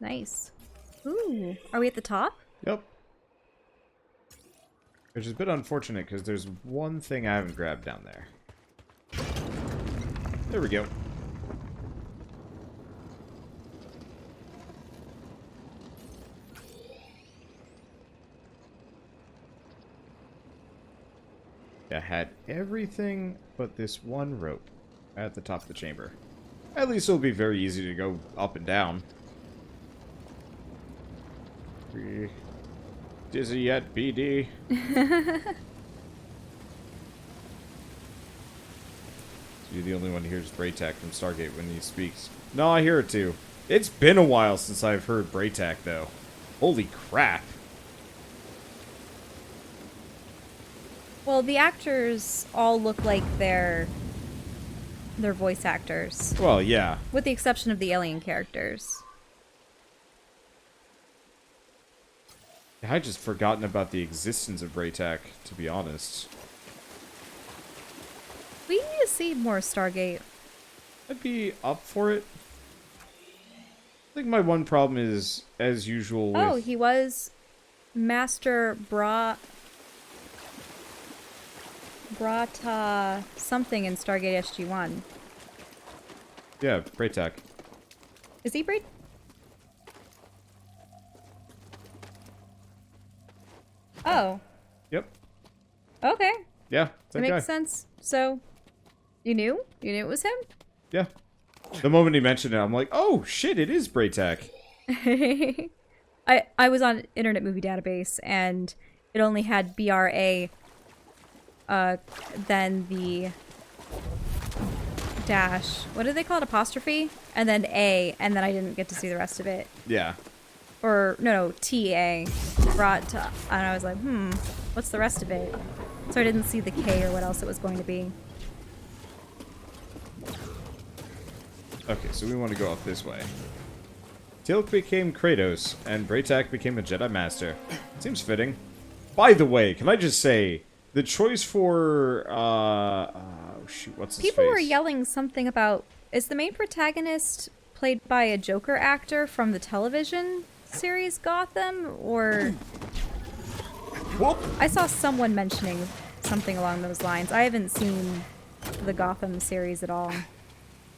Nice. Ooh, are we at the top? Yep. Which is a bit unfortunate because there's one thing I haven't grabbed down there. There we go. I had everything but this one rope at the top of the chamber. At least it'll be very easy to go up and down. Dizzy yet, BD? You're the only one who hears Braytac from Stargate when he speaks. No, I hear it too. It's been a while since I've heard Braytac, though. Holy crap. Well, the actors all look like they're voice actors. Well, yeah. With the exception of the alien characters. I just forgotten about the existence of Braytac, to be honest. We need to see more Stargate. I'd be up for it. I think my one problem is, as usual, Oh, with... he was Master Brata something in Stargate SG-1. Yeah, Braytac. Is he Bray? Oh. Yep. Okay. Yeah, That makes sense. So, you knew? You knew it was him? Yeah. The moment he mentioned it, I'm like, oh, shit, it is Braytac. I was on Internet Movie Database, and it only had BRA, then the dash. What do they call it? Apostrophe? And then A, and then I didn't get to see the rest of it. Yeah. Or, no, TA. And I was like, what's the rest of it? So I didn't see the K or what else it was going to be. Okay, so we want to go up this way. Teal'c became Kratos, and Braytac became a Jedi Master. Seems fitting. By the way, can I just say, the choice for, oh shoot, what's his People face? were yelling something about, is the main protagonist played by a Joker actor from the television series Gotham, or... Whoop! I saw someone mentioning something along those lines. I haven't seen the Gotham series at all.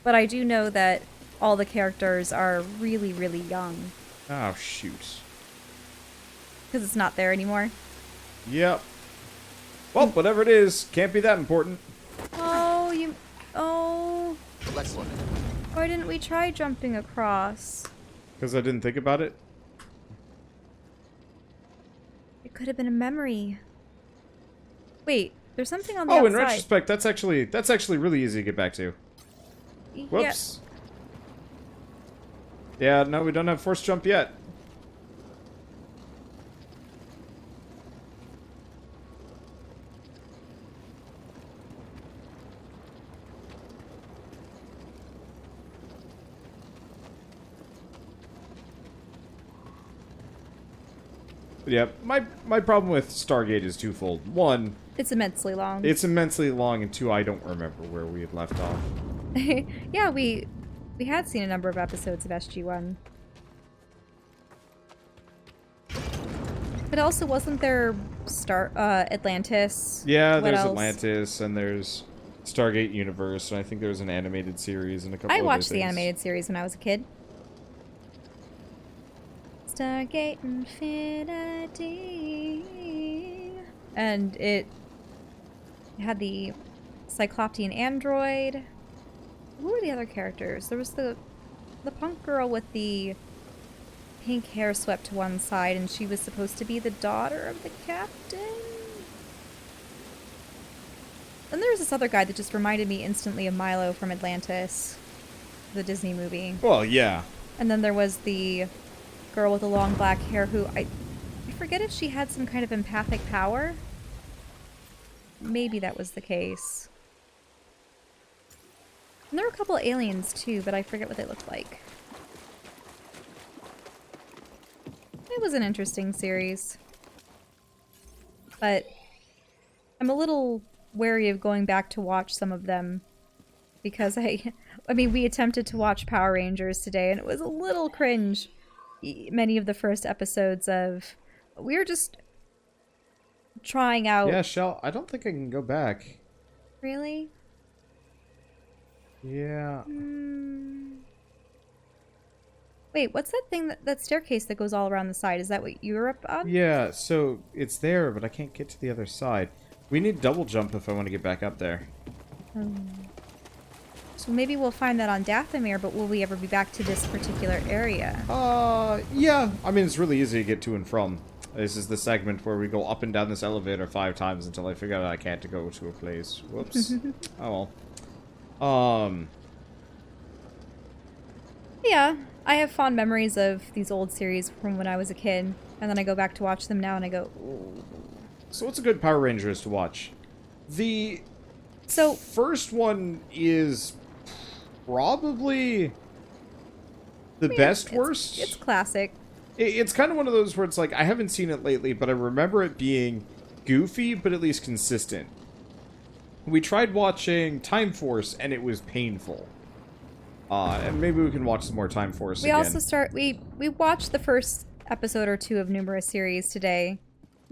But I do know that all the characters are really, really young. Oh, shoot. Because it's not there anymore. Yep. Well, whatever it is, can't be that important. Oh, Oh... Excellent. Why didn't we try jumping across? Because I didn't think about it? It could have been a memory. Wait, there's something on the outside. Oh, in retrospect, that's actually really easy to get back to. Whoops. Yeah, no, we don't have force jump yet. Yeah, my problem with Stargate is twofold. One, It's immensely long. it's immensely long, and two, I don't remember where we had left off. Yeah, we had seen a number of episodes of SG-1. But also, wasn't there Atlantis? Yeah, What there's else? Atlantis, and there's Stargate Universe, and I think there was an animated series and a couple I other watched the things. animated series when I was a kid. Stargate Infinity. And it had the Cycloptean android. Who were the other characters? There was the punk girl with the pink hair swept to one side, and she was supposed to be the daughter of the captain. Then there was this other guy that just reminded me instantly of Milo from Atlantis, the Disney movie. Well, yeah. And then there was the girl with the long black hair who I forget if she had some kind of empathic power. Maybe that was the case. And there were a couple of aliens too, but I forget what they looked like. It was an interesting series. But I'm a little wary of going back to watch some of them because I mean, we attempted to watch Power Rangers today and it was a little cringe. many of the first episodes of. We were just trying out. Yeah, Shell, I don't think I can go back. Really? Yeah. Wait, what's that thing, that staircase that goes all around the side? Is that what you were up on? Yeah, so it's there, but I can't get to the other side. We need double jump if I want to get back up there. So maybe we'll find that on Dathomir, but will we ever be back to this particular area? Yeah. I mean, it's really easy to get to and from. This is the segment where we go up and down this elevator 5 times until I figure out I can't go to a place. Whoops. Oh well. Yeah, I have fond memories of these old series from when I was a kid, and then I go back to watch them now and I go, ooh. So what's a good Power Rangers to watch? The first one is probably the best worst. It's classic. It's kind of one of those where it's like, I haven't seen it lately, but I remember it being goofy, but at least consistent. We tried watching Time Force, and it was painful. And maybe we can watch some more Time Force again. We watched the first episode or two of numerous series today,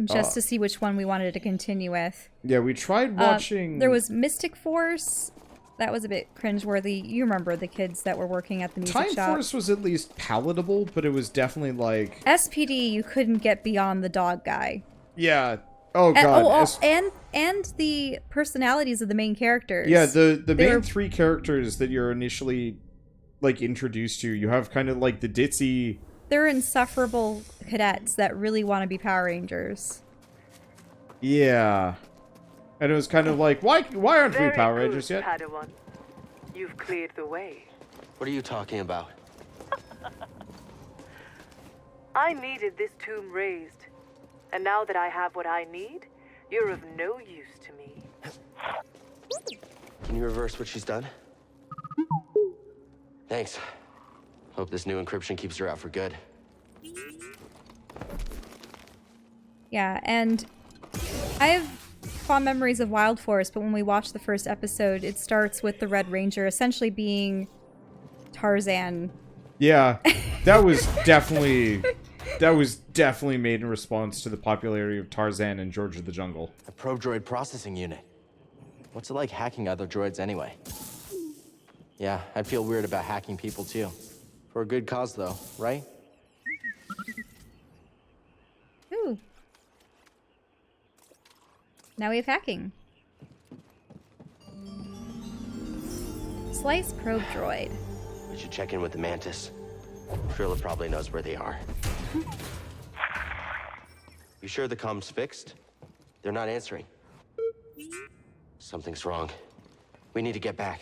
just to see which one we wanted to continue with. Yeah, we tried watching... there was Mystic Force. That was a bit cringeworthy. You remember the kids that were working at the music shop. Time Force was at least palatable, but it was definitely like... SPD, you couldn't get beyond the dog guy. Yeah. Oh, God. And the personalities of the main characters. Yeah, the main 3 characters that you're initially, like, introduced to, you have kind of, like, the ditzy... They're insufferable cadets that really want to be Power Rangers. Yeah. And it was kind of like, why aren't we Power Rangers yet? Padawan. You've cleared the way. What are you talking about? I needed this tomb raised. And now that I have what I need, you're of no use to me. Can you reverse what she's done? Thanks. Hope this new encryption keeps her out for good. Yeah, and I have fond memories of Wild Force, but when we watched the first episode, it starts with the Red Ranger essentially being Tarzan. Yeah, that was definitely made in response to the popularity of Tarzan and George of the Jungle. A probe droid processing unit. What's it like hacking other droids anyway? Yeah, I'd feel weird about hacking people too. For a good cause though, right? Ooh. Now we have hacking. Slice probe droid. We should check in with the Mantis. Trilla probably knows where they are. You sure the comm's fixed? They're not answering. Something's wrong. We need to get back.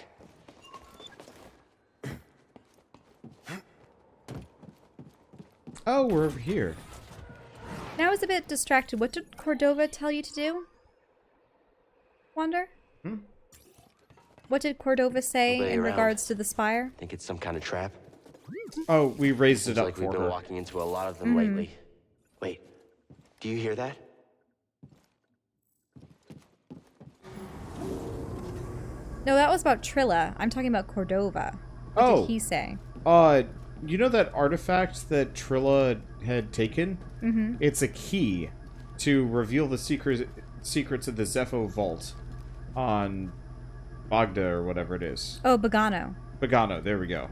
Oh, we're over here. Now I was a bit distracted. What did Cordova tell you to do? Wander? What did Cordova say in regards to the spire? Think it's some kind of trap? Oh, we raised it Seems up like for we've been her. walking into a lot of them lately. Wait, do you hear that? No, that was about Trilla. I'm talking about Cordova. What did he say? You know that artifact that Trilla had taken? Mm-hmm. It's a key to reveal the secrets of the Zepho Vault on Bogda or whatever it is. Oh, Bogano. Bogano, there we go.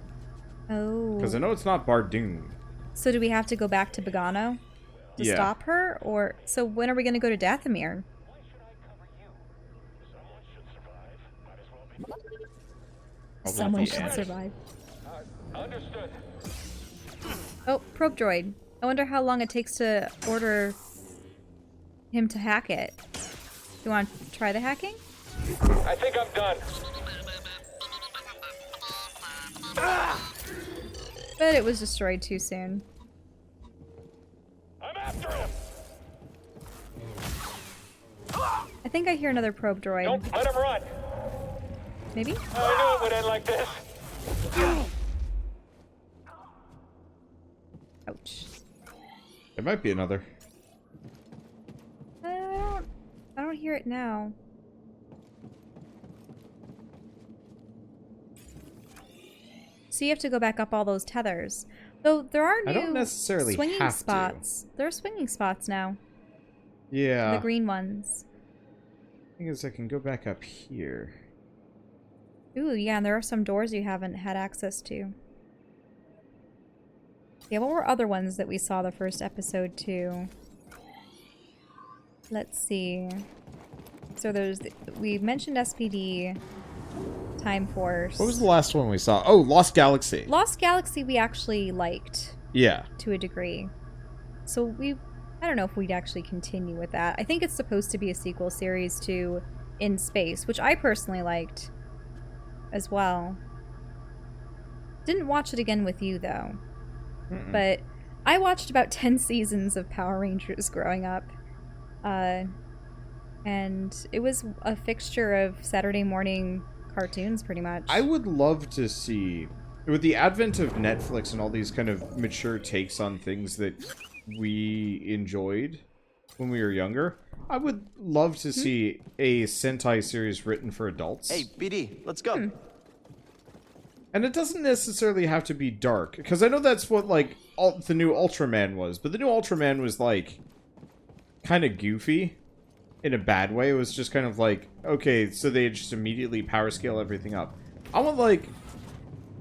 Oh. Because I know it's not Bardoon. So do we have to go back to Bogano to stop her? Or so when are we going to go to Dathomir? Someone should survive. Understood. Oh, probe droid. I wonder how long it takes to order him to hack it. Do you want to try the hacking? I think I'm done. But it was destroyed too soon. I'm after him. I think I hear another probe droid. Don't let him run. Maybe? I knew it would end like this. Ouch. There might be another. I don't hear it now. So you have to go back up all those tethers. Though there are I don't new necessarily swinging have to. spots. There are swinging spots now. Yeah. The green ones. The thing is, I can go back up here. Ooh, yeah, and there are some doors you haven't had access to. Yeah, what were other ones that we saw the first episode too? Let's see. So there's... we mentioned SPD, Time Force. What was the last one we saw? Oh, Lost Galaxy. Lost Galaxy we actually liked. Yeah. To a degree. So I don't know if we'd actually continue with that. I think it's supposed to be a sequel series to In Space, which I personally liked as well. Didn't watch it again with you, though. But I watched about 10 seasons of Power Rangers growing up. And it was a fixture of Saturday morning cartoons, pretty much. I would love to see, with the advent of Netflix and all these kind of mature takes on things that we enjoyed when we were younger, I would love to see a Sentai series written for adults. Hey, BD, let's go. And it doesn't necessarily have to be dark, because I know that's what, like, the new Ultraman was, but the new Ultraman was, like, kind of goofy in a bad way. It was just kind of like, okay, so they just immediately power scale everything up. I want, like,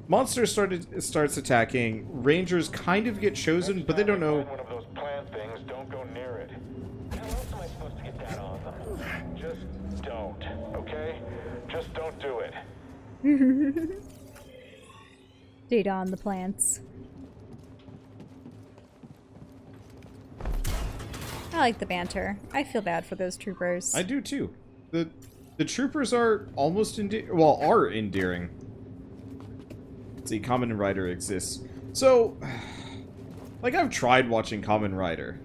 monsters starts attacking, Rangers kind of get chosen, but they don't know. One of those plant things, don't go near it. How else am I supposed to get that on them? Just don't, okay? Just don't do it. Data on the plants. I like the banter. I feel bad for those troopers. I do too. The troopers are almost are endearing. Let's see, Kamen Rider exists. So, like, I've tried watching Kamen Rider.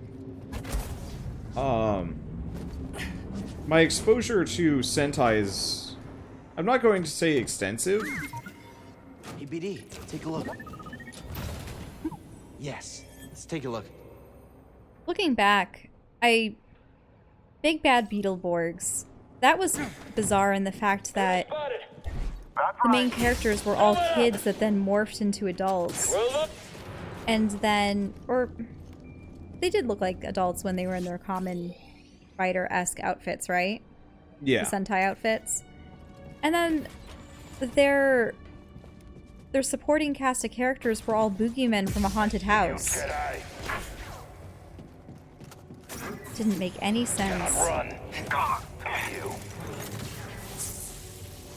My exposure to Sentai is, I'm not going to say extensive. Hey, BD, take a look. Yes, let's take a look. Looking back, Big Bad Beetleborgs, that was bizarre in the fact that the main characters were all kids that then morphed into adults. And then, or they did look like adults when they were in their Kamen Rider-esque outfits, right? Yeah. The Sentai outfits. And then their supporting cast of characters were all boogeymen from a haunted house. Didn't make any sense. Run.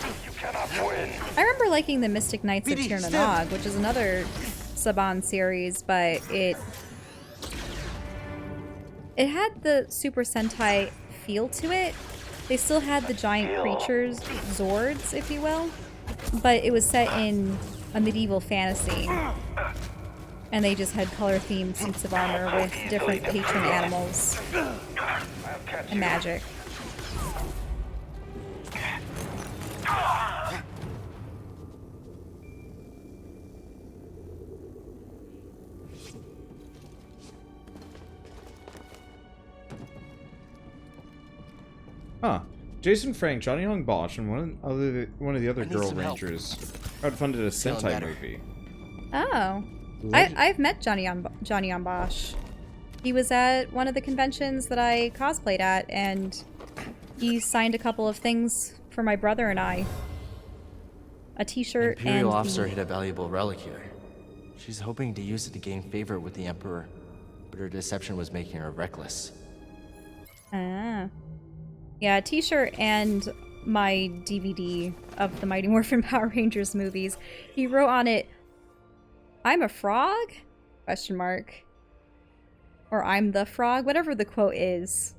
You cannot win. I remember liking the Mystic Knights of BD, Tir na step. Nog, which is another Saban series, but it had the Super Sentai feel to it. They still had the giant creatures, Zords, if you will, but it was set in a medieval fantasy. And they just had color-themed suits of armor with different patron animals and magic. Huh. Jason Frank, Johnny Young Bosch, and one of the other I need girl some help. rangers crowdfunded a Feeling Sentai better. movie. Oh. I've met Johnny on Bosch. He was at one of the conventions that I cosplayed at, and he signed a couple of things for my brother and I. A t-shirt and Imperial officer hid a valuable relic here. She's hoping to use it to gain favor with the Emperor, but her deception was making her reckless. Ah. Yeah, a t-shirt and my DVD of the Mighty Morphin Power Rangers movies. He wrote on it, "I'm a frog?" Question mark. Or "I'm the frog," whatever the quote is.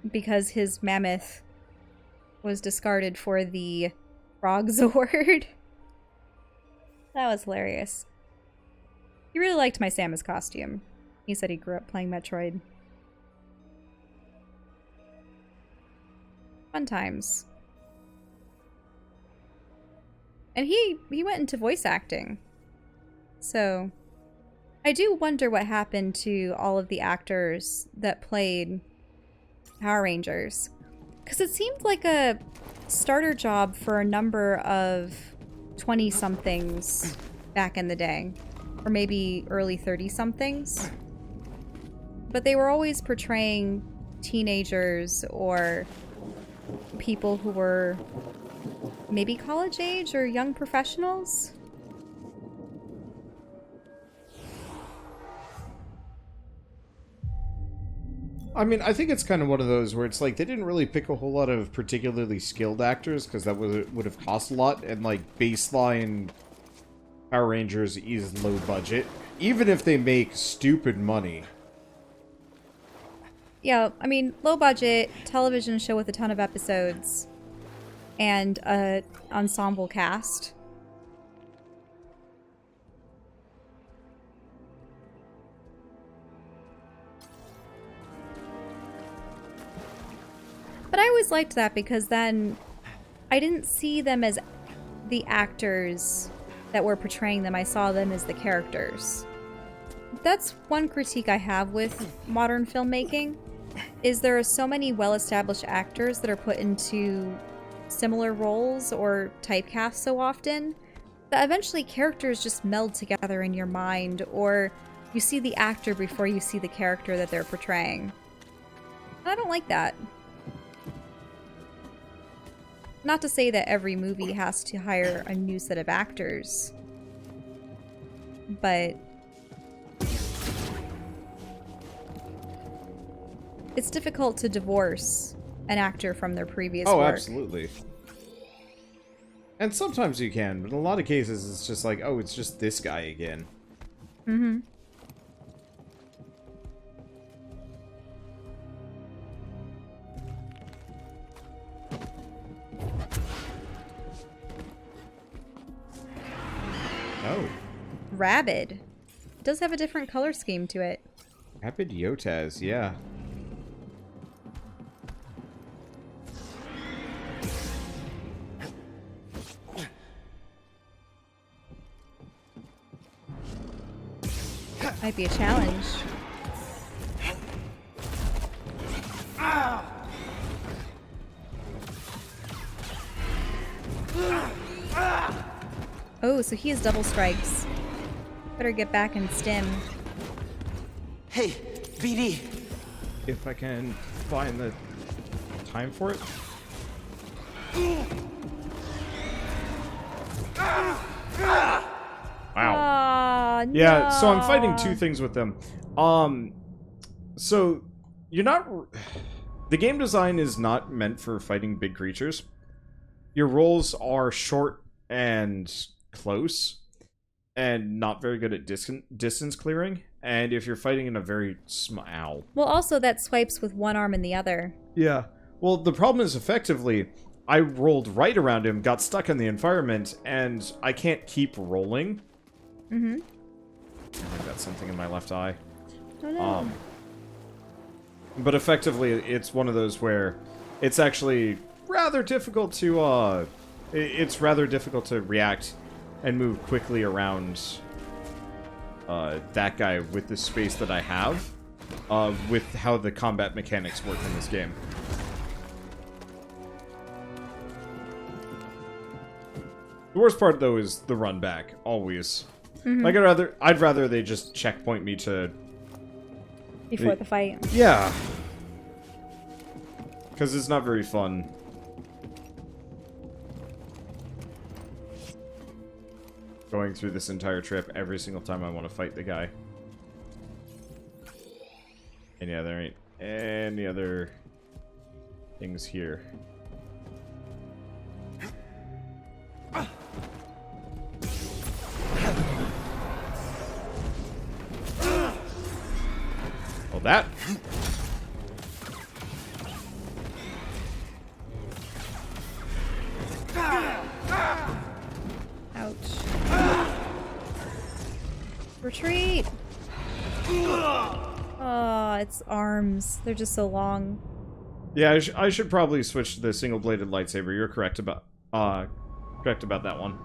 Because his mammoth was discarded for the frog Zord. That was hilarious. He really liked my Samus costume. He said he grew up playing Metroid. Fun times. And he went into voice acting. So, I do wonder what happened to all of the actors that played Power Rangers. Because it seemed like a starter job for a number of 20-somethings back in the day. or maybe early 30-somethings. But they were always portraying teenagers or people who were maybe college age or young professionals. I mean, I think it's kind of one of those where it's like they didn't really pick a whole lot of particularly skilled actors because that would have cost a lot, and like baseline Power Rangers is low budget, even if they make stupid money. Yeah, I mean, low budget television show with a ton of episodes and a ensemble cast. But I always liked that because then I didn't see them as the actors that were portraying them. I saw them as the characters. That's one critique I have with modern filmmaking, is there are so many well-established actors that are put into similar roles or typecast so often that eventually characters just meld together in your mind, or you see the actor before you see the character that they're portraying. I don't like that. Not to say that every movie has to hire a new set of actors, but it's difficult to divorce an actor from their previous work. Oh, absolutely. And sometimes you can, but in a lot of cases it's just like, oh, it's just this guy again. Mm-hmm. Oh. Rabid. It does have a different color scheme to it. Rapid Yotaz, yeah. Might be a challenge. Oh, so he has double strikes. Better get back and stim. Hey, BD. If I can find the time for it. Wow. Aw, Yeah, so I'm fighting no. two things with them. So you're not... The game design is not meant for fighting big creatures. Your rolls are short and close, and not very good at distance clearing. And if you're fighting in a very ow. Well, also that swipes with one arm and the other. Yeah. Well, the problem is effectively, I rolled right around him, got stuck in the environment, and I can't keep rolling. Mm-hmm. I've got something in my left eye. Oh no. But effectively, it's one of those where it's actually rather difficult to, it's rather difficult to react and move quickly around that guy with the space that I have, with how the combat mechanics work in this game. The worst part, though, is the run back, always. Mm-hmm. Like, I'd rather they just checkpoint me to... Before the fight. Yeah. Because it's not very fun. Going through this entire trip every single time I want to fight the guy. And yeah, there ain't any other things here. Well, that... Ouch. Retreat! Oh, its arms. They're just so long. Yeah, I should probably switch to the single-bladed lightsaber. You're correct about that one.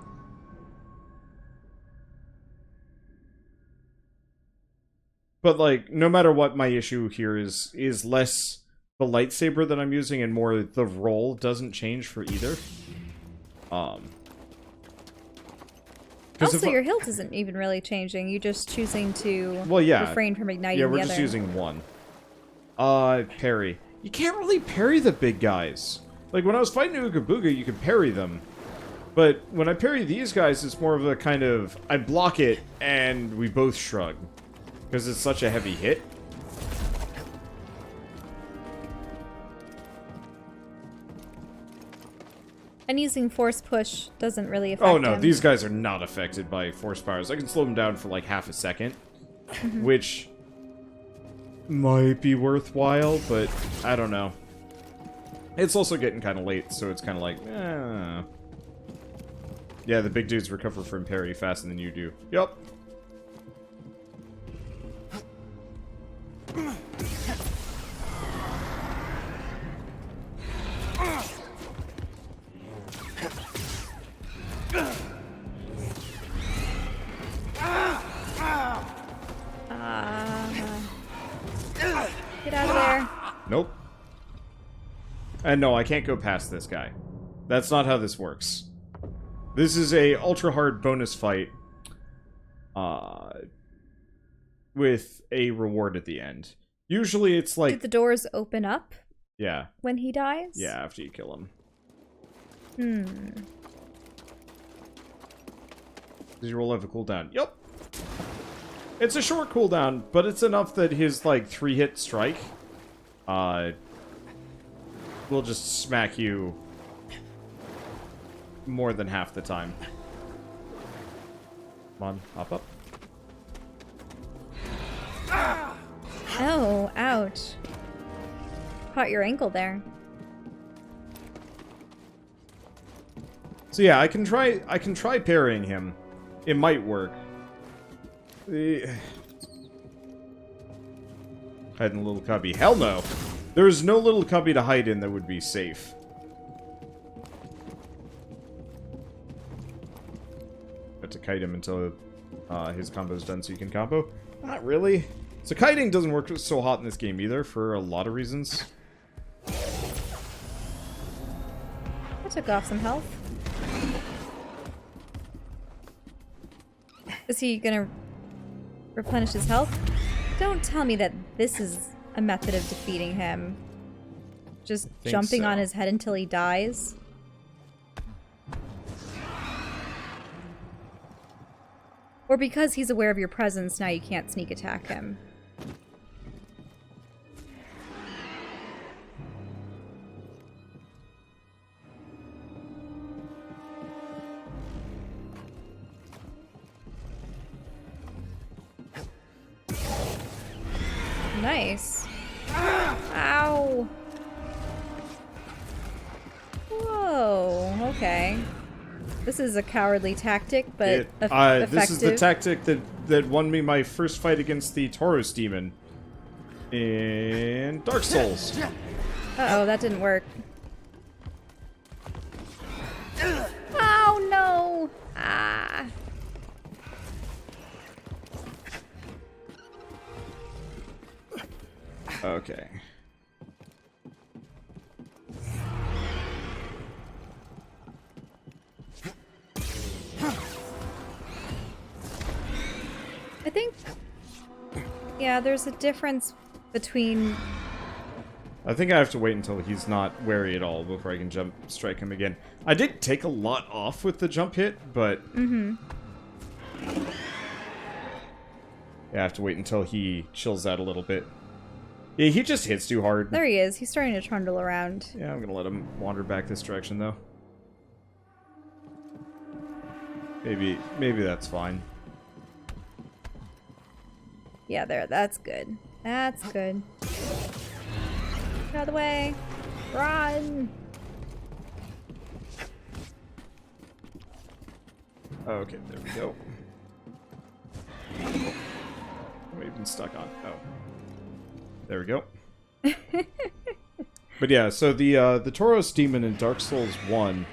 But, like, no matter what, my issue here is less the lightsaber that I'm using and more the roll doesn't change for either. Also, your hilt isn't even really changing. You're just choosing to refrain from igniting the other. Yeah, we're just using one. Parry. You can't really parry the big guys. Like, when I was fighting Ooga Booga, you could parry them. But when I parry these guys, it's more of a kind of... I block it, and we both shrug. Because it's such a heavy hit. And using force push doesn't really affect Oh no, him. these guys are not affected by force powers. I can slow them down for like half a second. Which might be worthwhile, but I don't know. It's also getting kind of late, so it's kind of like, yeah, the big dudes recover from parry faster than you do. Yup. Get out of there. Nope. And no, I can't go past this guy. That's not how this works. This is a ultra hard bonus fight with a reward at the end. Usually it's like... Did the doors open up? Yeah. When he dies? Yeah, after you kill him. Does your roll have a cooldown? Yup. It's a short cooldown, but it's enough that his, like, 3-hit strike, will just smack you more than half the time. Come on, hop up. Oh, ouch. Caught your ankle there. So yeah, I can try parrying him. It might work. Hide in a little cubby. Hell no! There's no little cubby to hide in that would be safe. Have to kite him until his combo's done so you can combo. Not really. So kiting doesn't work so hot in this game either, for a lot of reasons. I took off some health. Is he gonna replenish his health? Don't tell me that this is a method of defeating him. Just jumping on his head until he dies. Or because he's aware of your presence, now you can't sneak attack him. Nice. Ow. Whoa, okay. This is a cowardly tactic, but effective. This is the tactic that won me my first fight against the Taurus demon in Dark Souls. Uh-oh, that didn't work. Oh, no! Ah. Okay. I think, yeah, there's a difference between... I think I have to wait until he's not wary at all before I can jump strike him again. I did take a lot off with the jump hit, but... Yeah, I have to wait until he chills out a little bit. Yeah, he just hits too hard. There he is. He's starting to trundle around. Yeah, I'm gonna let him wander back this direction, though. Maybe that's fine. Yeah, there. That's good. That's good. Get out of the way. Run! Okay, there we go. What am I even stuck on? Oh. There we go. But yeah, so the Taurus demon in Dark Souls 1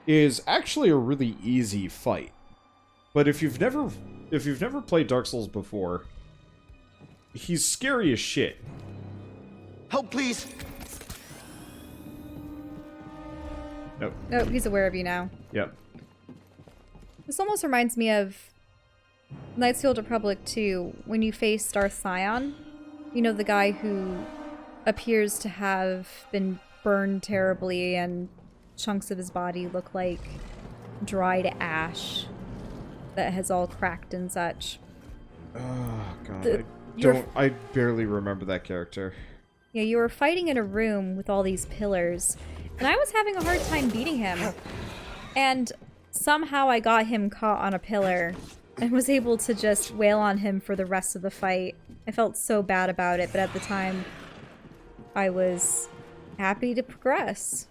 is actually a really easy fight. But if you've never played Dark Souls before, he's scary as shit. Help, please. Nope. Oh, he's aware of you now. Yep. This almost reminds me of Knights of the Old Republic 2, when you face Darth Sion. You know, the guy who appears to have been burned terribly and chunks of his body look like dried ash that has all cracked and such. Oh, God. I barely remember that character. Yeah, you were fighting in a room with all these pillars, and I was having a hard time beating him. And somehow I got him caught on a pillar and was able to just wail on him for the rest of the fight. I felt so bad about it, but at the time, I was happy to progress.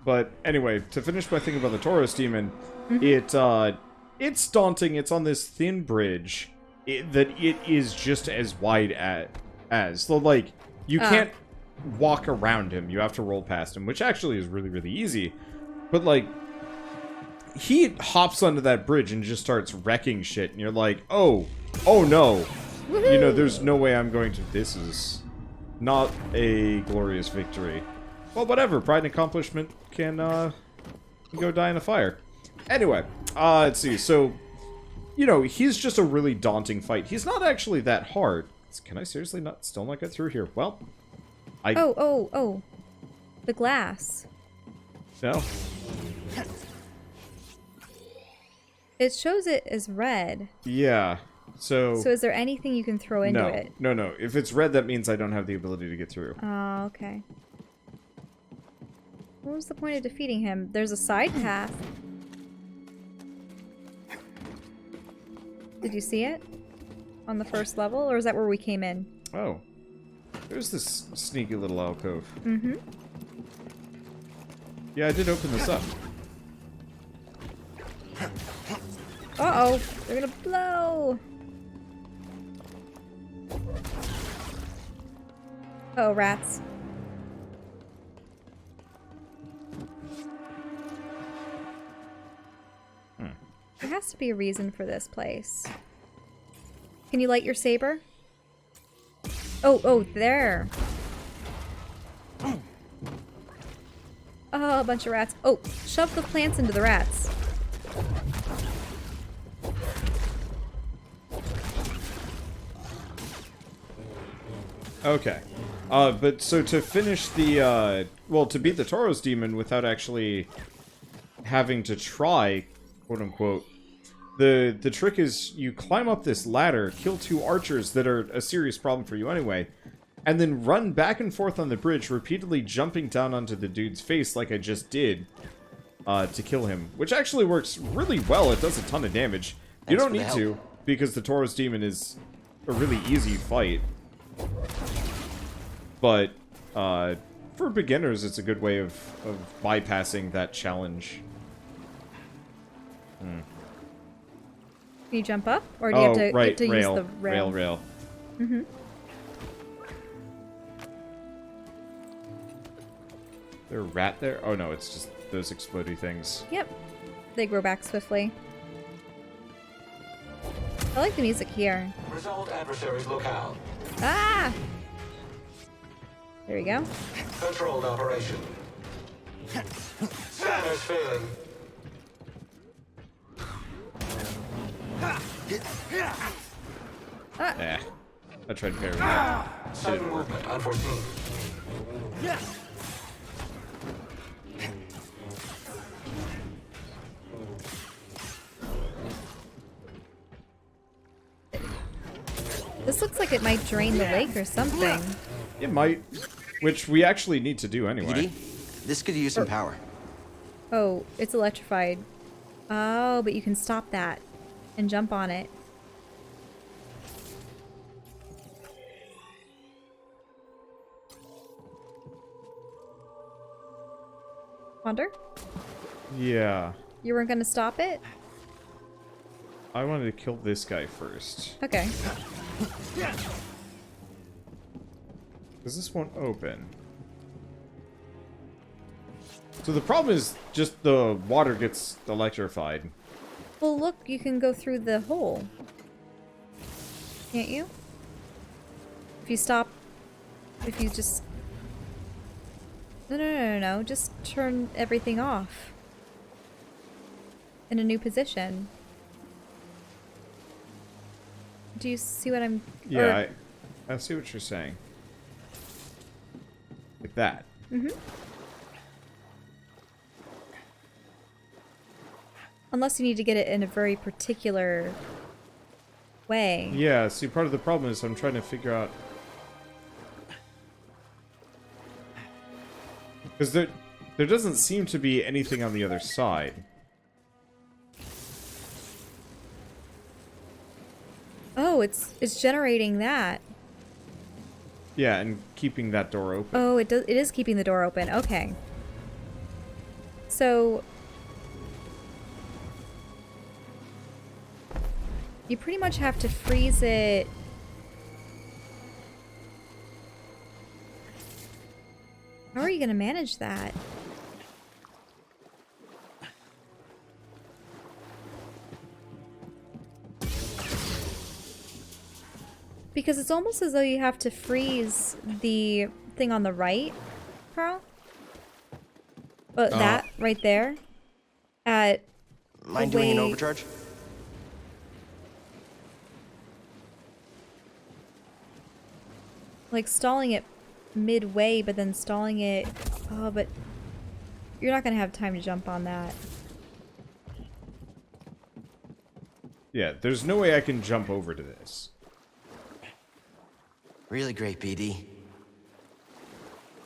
But anyway, to finish my thing about the Taurus demon, it's daunting. It's on this thin bridge that it is just as wide as. So, like, you can't walk around him. You have to roll past him, which actually is really, really easy. But, like, he hops onto that bridge and just starts wrecking shit, and you're like, oh no. Woohoo! You know, there's no way I'm going to... This is not a glorious victory. Well, whatever. Pride and accomplishment can go die in a fire. Anyway, let's see. So, you know, he's just a really daunting fight. He's not actually that hard. Can I seriously still not get through here? Well, Oh. The glass. No. It shows it as red. Yeah. So is there anything you can throw into it? No. If it's red, that means I don't have the ability to get through. Oh, okay. What was the point of defeating him? There's a side path. Did you see it? On the first level? Or is that where we came in? Oh. There's this sneaky little alcove. Mm-hmm. Yeah, I did open this up. Uh-oh. They're gonna blow! Uh-oh, rats. There has to be a reason for this place. Can you light your saber? Oh, there. Oh, a bunch of rats. Oh, shove the plants into the rats. Okay. But so to finish the, well, to beat the Taurus demon without actually having to try, quote-unquote, the trick is you climb up this ladder, kill 2 archers that are a serious problem for you anyway, and then run back and forth on the bridge, repeatedly jumping down onto the dude's face like I just did, to kill him. Which actually works really well. It does a ton of damage. You don't need to, because the Taurus demon is a really easy fight. But, for beginners, it's a good way of bypassing that challenge. Can you jump up? Or do you have to, right, use the rail? Rail. Mm-hmm. There a rat there? Oh no, it's just those explodey things. Yep. They grow back swiftly. I like the music here. Resolved adversaries locale. Ah! There we go. Controlled operation. Scanners failing. Eh. I tried parrying it. Sudden movement unforeseen. This looks like it might drain the lake or something. It might. Which we actually need to do anyway. This could use some power. Oh, it's electrified. Oh, but you can stop that and jump on it. Wander? Yeah. You weren't going to stop it? I wanted to kill this guy first. Okay. Because this won't open. So the problem is just the water gets electrified. Well, look, you can go through the hole. Can't you? If you stop... If you just... No. Just turn everything off. In a new position. Do you see what I'm... Yeah, I see what you're saying. Like that. Mm-hmm. Unless you need to get it in a very particular way. Yeah, see, part of the problem is I'm trying to figure out... Because there doesn't seem to be anything on the other side. Oh, it's generating that. Yeah, and keeping that door open. Oh, it is keeping the door open. Okay. So you pretty much have to freeze it. How are you going to manage that? Because it's almost as though you have to freeze the thing on the right, Carl. But that right there. At Mind doing an overcharge? Like stalling it midway, but then stalling it. Oh, but you're not gonna have time to jump on that. Yeah, there's no way I can jump over to this. Really great, BD.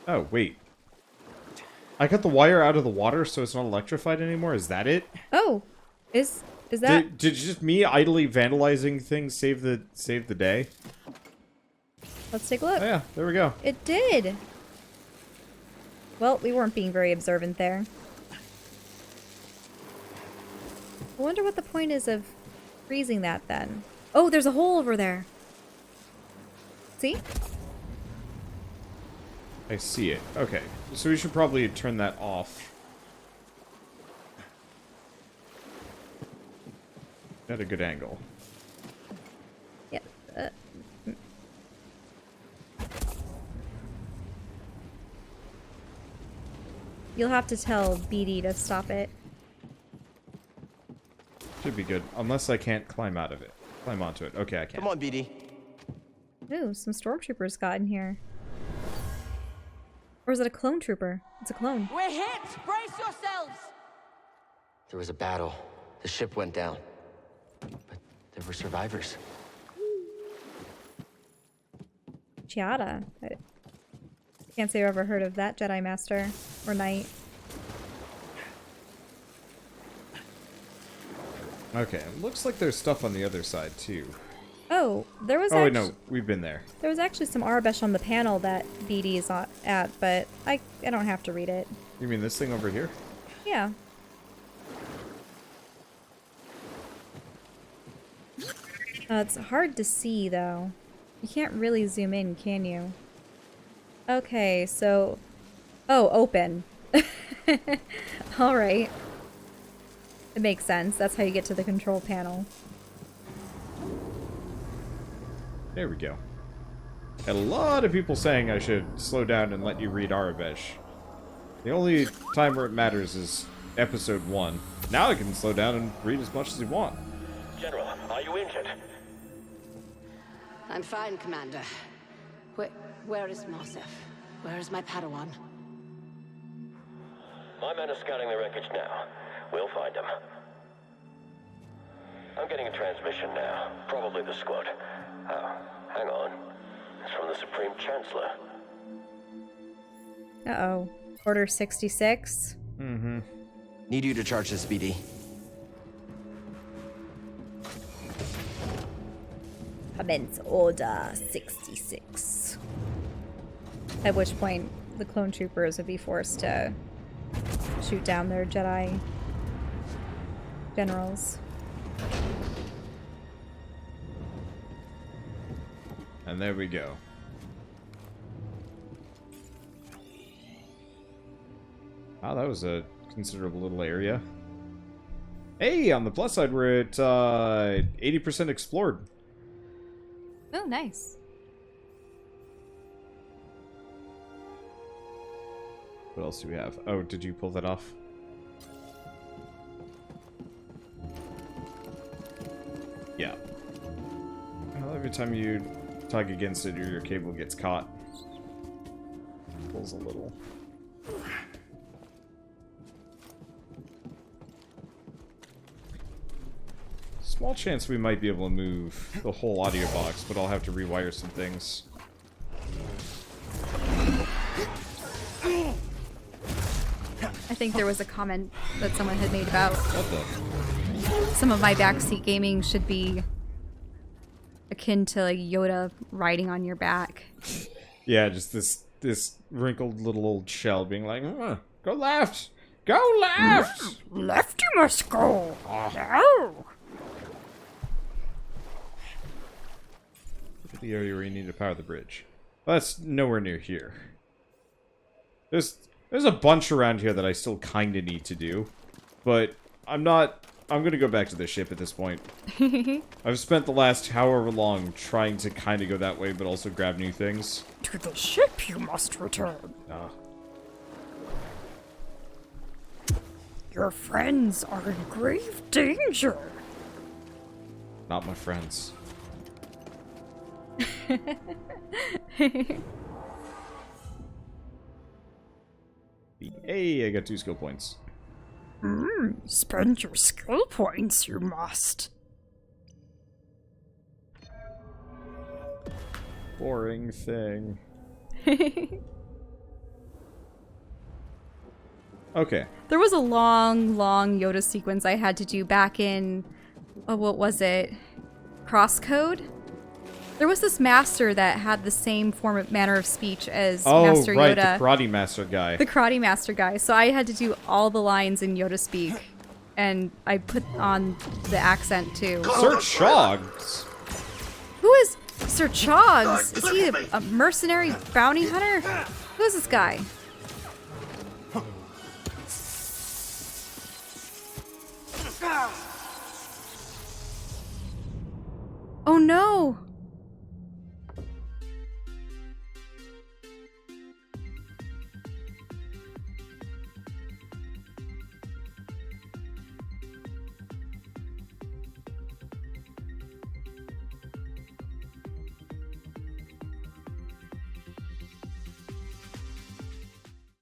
Oh, wait. I got the wire out of the water so it's not electrified anymore? Is that it? Oh, is that? Did just me idly vandalizing things save the day? Let's take a look. Oh yeah, there we go. It did. Well, we weren't being very observant there. I wonder what the point is of freezing that then. Oh, there's a hole over there. See? I see it. Okay, so we should probably turn that off. At a good angle. Yeah. You'll have to tell BD to stop it. Should be good. Unless I can't climb out of it. Climb onto it. Okay, I can. Come on, BD. Ooh, some stormtroopers got in here. Or is it a clone trooper? It's a clone. We're hit! Brace yourselves! There was a battle. The ship went down. But there were survivors. Chiata. I can't say I've ever heard of that Jedi Master or Knight. Okay, looks like there's stuff on the other side too. Oh, there was Oh wait, no, we've been there. there was actually some Arabesh on the panel that BD is at, but I don't have to read it. You mean this thing over here? Yeah. It's hard to see though. You can't really zoom in, can you? Okay, so... Oh, open. Alright. It makes sense. That's how you get to the control panel. There we go. Had a lot of people saying I should slow down and let you read Arabesh. The only time where it matters is episode 1. Now I can slow down and read as much as you want. General, are you injured? I'm fine, Commander. Where is Marsef? Where is my Padawan? My men are scouting the wreckage now. We'll find them. I'm getting a transmission now. Probably the squad. Oh, hang on. It's from the Supreme Chancellor. Uh-oh. Order 66? Mm-hmm. Need you to charge this, BD. Commence Order 66. At which point, the clone troopers would be forced to shoot down their Jedi generals. And there we go. Wow, that was a considerable little area. Hey, on the plus side, we're at 80% explored. Oh, nice. What else do we have? Oh, did you pull that off? Yeah. Well, every time you tug against it, your cable gets caught. Pulls a little. Small chance we might be able to move the whole audio box, but I'll have to rewire some things. I think there was a comment that someone had made about What the? some of my backseat gaming should be akin to like Yoda riding on your back. Yeah, just this wrinkled little old shell being like, go left! Go left! Left you must go! No! Look at the area where you need to power the bridge. Well, that's nowhere near here. There's a bunch around here that I still kinda need to do. But I'm gonna go back to the ship at this point. I've spent the last however long trying to kinda go that way, but also grab new things. To the ship you must return. Your friends are in grave danger. Not my friends. Hey, I got 2 skill points. Spend your skill points, you must. Boring thing. Okay. There was a long Yoda sequence I had to do back in, what was it? Crosscode? There was this master that had the same manner of speech as Master right, Yoda. the karate master guy. The karate master guy. So I had to do all the lines in Yoda speak. And I put on the accent too. Sir Chogs! Who is Sir Chogs? Is he a mercenary bounty hunter? Who is this guy?